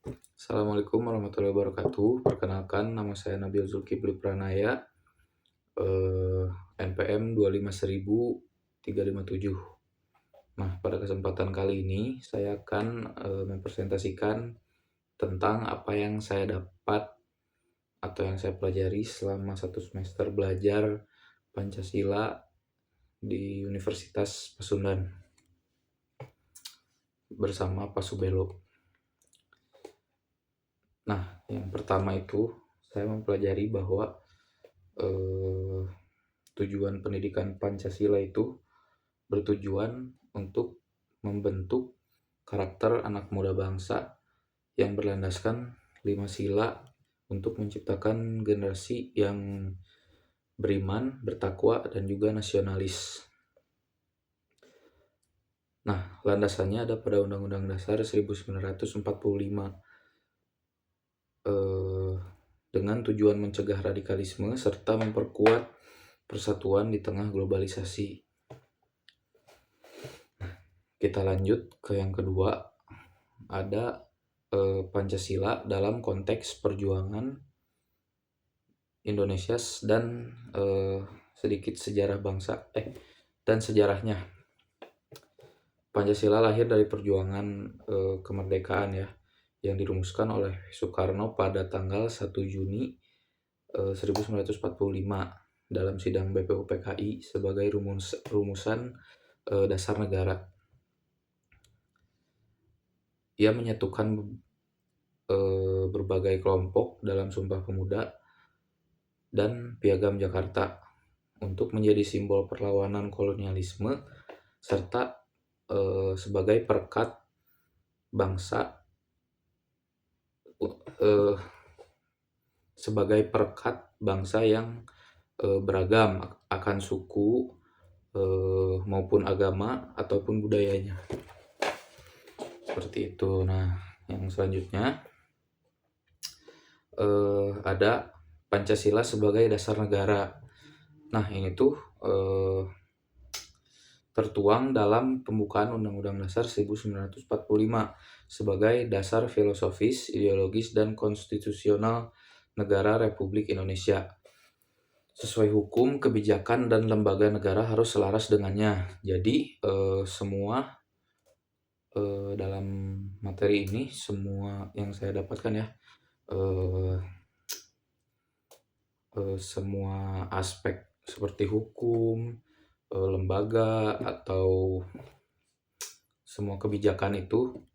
Assalamualaikum warahmatullahi wabarakatuh. Perkenalkan, nama saya Nabil Zulkifli Pranaya, eh, NPM 2510357. Nah, pada kesempatan kali ini saya akan mempresentasikan tentang apa yang saya dapat atau yang saya pelajari selama 1 semester belajar Pancasila di Universitas Pasundan bersama Pak Subelo. Nah, yang pertama itu saya mempelajari bahwa eh, tujuan pendidikan Pancasila itu bertujuan untuk membentuk karakter anak muda bangsa yang berlandaskan 5 sila untuk menciptakan generasi yang beriman, bertakwa, dan juga nasionalis. Nah, landasannya ada pada Undang-Undang Dasar 1945 dengan tujuan mencegah radikalisme serta memperkuat persatuan di tengah globalisasi. Kita lanjut ke yang kedua, ada Pancasila dalam konteks perjuangan Indonesia dan sedikit sejarah bangsa dan sejarahnya. Pancasila lahir dari perjuangan kemerdekaan ya, yang dirumuskan oleh Soekarno pada tanggal 1 Juni 1945 dalam sidang BPUPKI sebagai rumusan dasar negara. Ia menyatukan berbagai kelompok dalam Sumpah Pemuda dan Piagam Jakarta untuk menjadi simbol perlawanan kolonialisme serta sebagai perekat bangsa yang beragam akan suku maupun agama ataupun budayanya. Seperti itu. Nah, yang selanjutnya ada Pancasila sebagai dasar negara. Nah, ini tuh tertuang dalam pembukaan Undang-Undang Dasar 1945 sebagai dasar filosofis, ideologis, dan konstitusional negara Republik Indonesia. Sesuai hukum, kebijakan, dan lembaga negara harus selaras dengannya. Jadi, semua dalam materi ini, semua yang saya dapatkan ya, semua aspek seperti hukum, lembaga, atau semua kebijakan itu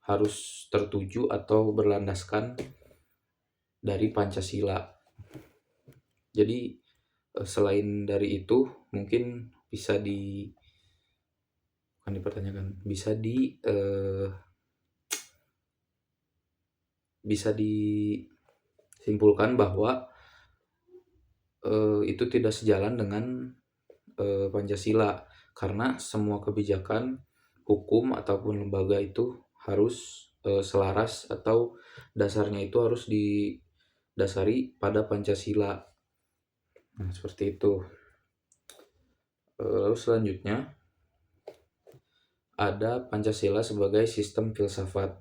harus tertuju atau berlandaskan dari Pancasila. Jadi selain dari itu mungkin bisa bisa disimpulkan bahwa itu tidak sejalan dengan Pancasila, karena semua kebijakan, hukum, ataupun lembaga itu harus selaras atau dasarnya itu harus didasari pada Pancasila. Nah, seperti itu. Lalu selanjutnya ada Pancasila sebagai sistem filsafat.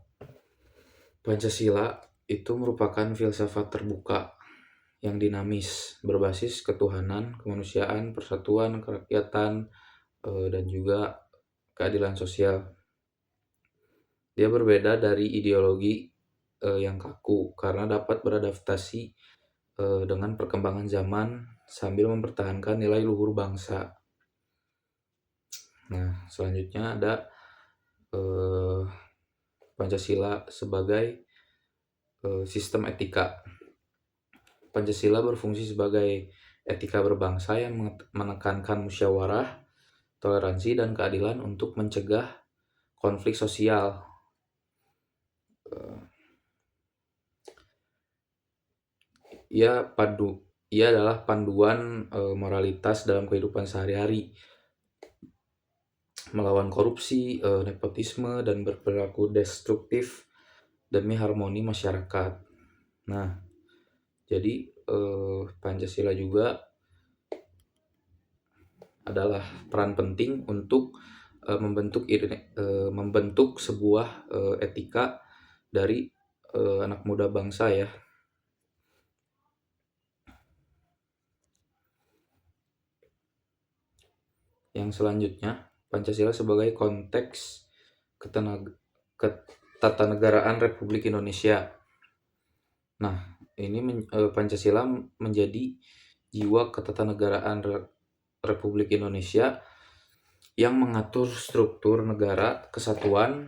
Pancasila itu merupakan filsafat terbuka yang dinamis, berbasis ketuhanan, kemanusiaan, persatuan, kerakyatan, dan juga keadilan sosial. Dia berbeda dari ideologi yang kaku karena dapat beradaptasi dengan perkembangan zaman sambil mempertahankan nilai luhur bangsa. Nah, selanjutnya ada Pancasila sebagai sistem etika. Pancasila berfungsi sebagai etika berbangsa yang menekankan musyawarah, toleransi, dan keadilan untuk mencegah konflik sosial. Ia adalah panduan moralitas dalam kehidupan sehari-hari, melawan korupsi, nepotisme, dan berperilaku destruktif demi harmoni masyarakat. Nah, jadi Pancasila juga adalah peran penting untuk membentuk sebuah etika dari anak muda bangsa ya. Yang selanjutnya, Pancasila sebagai konteks ketatanegaraan Republik Indonesia. Nah, ini Pancasila menjadi jiwa ketatanegaraan Republik Indonesia yang mengatur struktur negara, kesatuan,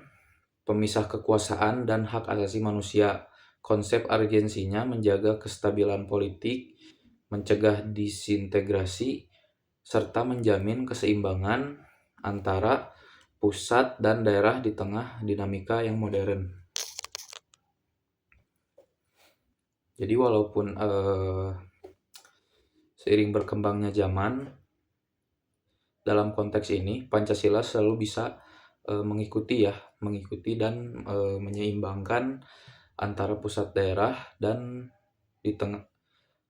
pemisah kekuasaan, dan hak asasi manusia. Konsep urgensinya menjaga kestabilan politik, mencegah disintegrasi, serta menjamin keseimbangan antara pusat dan daerah di tengah dinamika yang modern. Jadi walaupun seiring berkembangnya zaman, dalam konteks ini Pancasila selalu bisa mengikuti dan menyeimbangkan antara pusat daerah dan di tengah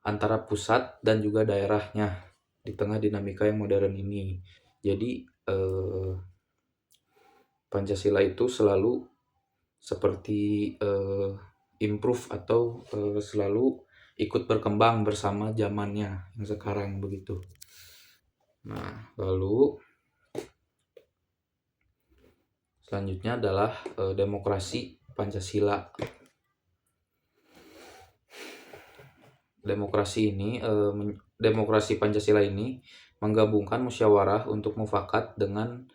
antara pusat dan juga daerahnya di tengah dinamika yang modern ini. Jadi Pancasila itu selalu seperti improve atau selalu ikut berkembang bersama zamannya yang sekarang begitu. Nah, lalu selanjutnya adalah demokrasi Pancasila. Demokrasi Pancasila ini menggabungkan musyawarah untuk mufakat dengan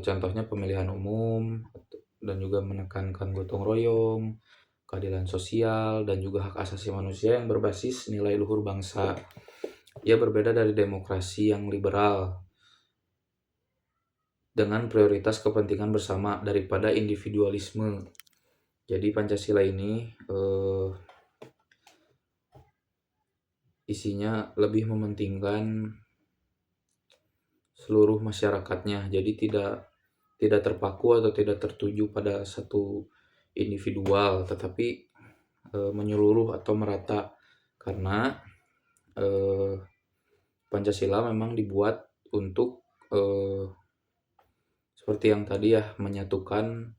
contohnya pemilihan umum dan juga menekankan gotong royong, keadilan sosial, dan juga hak asasi manusia yang berbasis nilai luhur bangsa. Ia berbeda dari demokrasi yang liberal dengan prioritas kepentingan bersama daripada individualisme. Jadi Pancasila ini isinya lebih mementingkan seluruh masyarakatnya. Jadi tidak terpaku atau tidak tertuju pada satu individual, tetapi menyeluruh atau merata, karena Pancasila memang dibuat untuk seperti yang tadi ya, menyatukan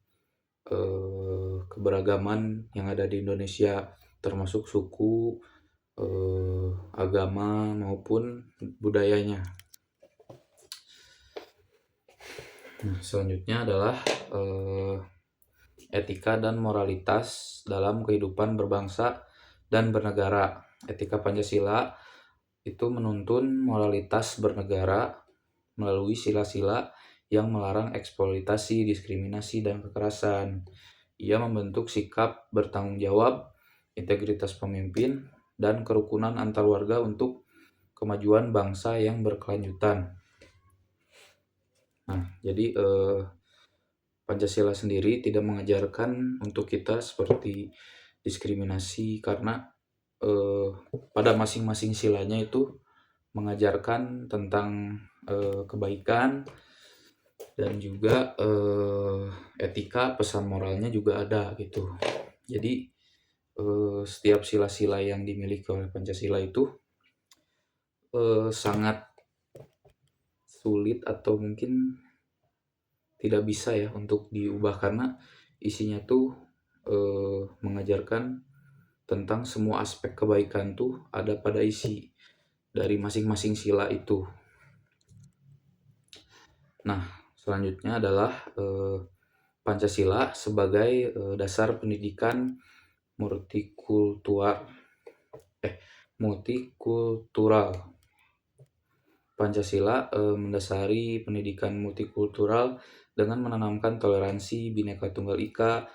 keberagaman yang ada di Indonesia, termasuk suku, agama maupun budayanya. Nah, selanjutnya adalah etika dan moralitas dalam kehidupan berbangsa dan bernegara. Etika Pancasila itu menuntun moralitas bernegara melalui sila-sila yang melarang eksploitasi, diskriminasi, dan kekerasan. Ia membentuk sikap bertanggung jawab, integritas pemimpin, dan kerukunan antar warga untuk kemajuan bangsa yang berkelanjutan. Nah, jadi Pancasila sendiri tidak mengajarkan untuk kita seperti diskriminasi, karena pada masing-masing silanya itu mengajarkan tentang kebaikan dan juga etika, pesan moralnya juga ada gitu. Jadi setiap sila-sila yang dimiliki oleh Pancasila itu sangat sulit atau mungkin tidak bisa ya untuk diubah, karena isinya tuh mengajarkan tentang semua aspek kebaikan tuh ada pada isi dari masing-masing sila itu. Nah, selanjutnya adalah Pancasila sebagai dasar pendidikan multikultural. Pancasila mendasari pendidikan multikultural dengan menanamkan toleransi, Bhinneka Tunggal Ika,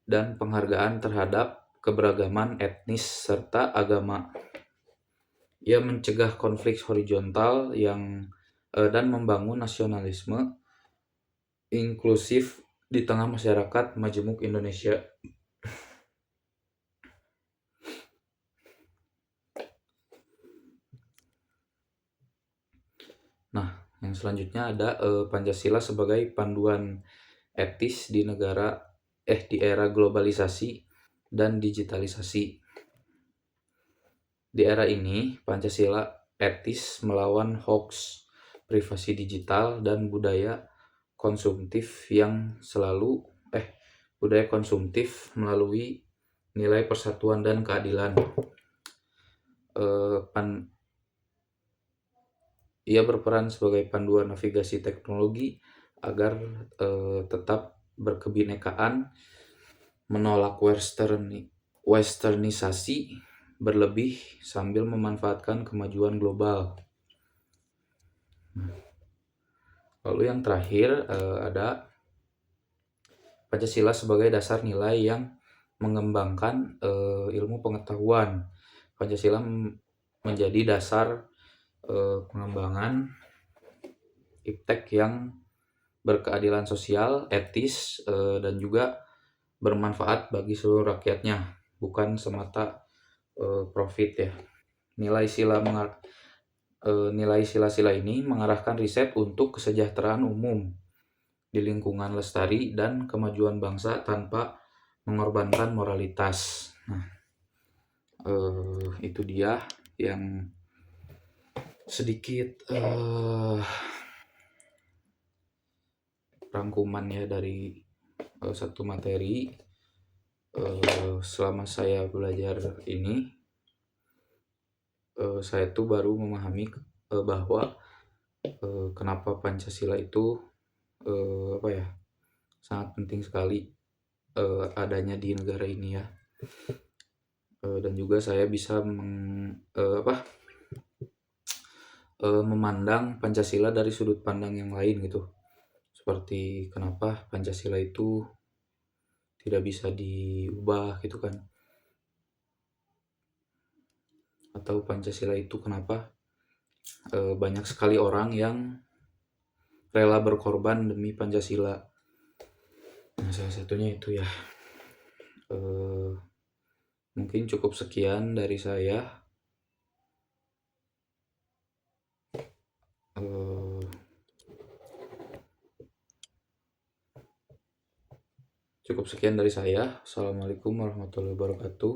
dan penghargaan terhadap keberagaman etnis serta agama. Ia mencegah konflik horizontal dan membangun nasionalisme inklusif di tengah masyarakat majemuk Indonesia. Nah, yang selanjutnya ada Pancasila sebagai panduan etis di era globalisasi dan digitalisasi. Di era ini, Pancasila etis melawan hoax, privasi digital, dan budaya konsumtif melalui nilai persatuan dan keadilan. Ia berperan sebagai panduan navigasi teknologi agar tetap berkebinekaan, menolak westernisasi berlebih sambil memanfaatkan kemajuan global. Lalu yang terakhir ada Pancasila sebagai dasar nilai yang mengembangkan ilmu pengetahuan. Pancasila menjadi dasar pengembangan iptek yang berkeadilan sosial, etis, dan juga bermanfaat bagi seluruh rakyatnya, bukan semata profit ya. Nilai sila-sila ini mengarahkan riset untuk kesejahteraan umum di lingkungan lestari dan kemajuan bangsa tanpa mengorbankan moralitas. Nah, itu dia yang sedikit rangkuman ya dari satu materi. Selama saya belajar ini, saya tuh baru memahami bahwa kenapa Pancasila itu sangat penting sekali adanya di negara ini ya. Dan juga saya bisa memandang Pancasila dari sudut pandang yang lain gitu. Seperti kenapa Pancasila itu tidak bisa diubah gitu kan. Atau Pancasila itu kenapa banyak sekali orang yang rela berkorban demi Pancasila. Nah, salah satunya itu ya. Mungkin cukup sekian dari saya. Cukup sekian dari saya. Assalamualaikum warahmatullahi wabarakatuh.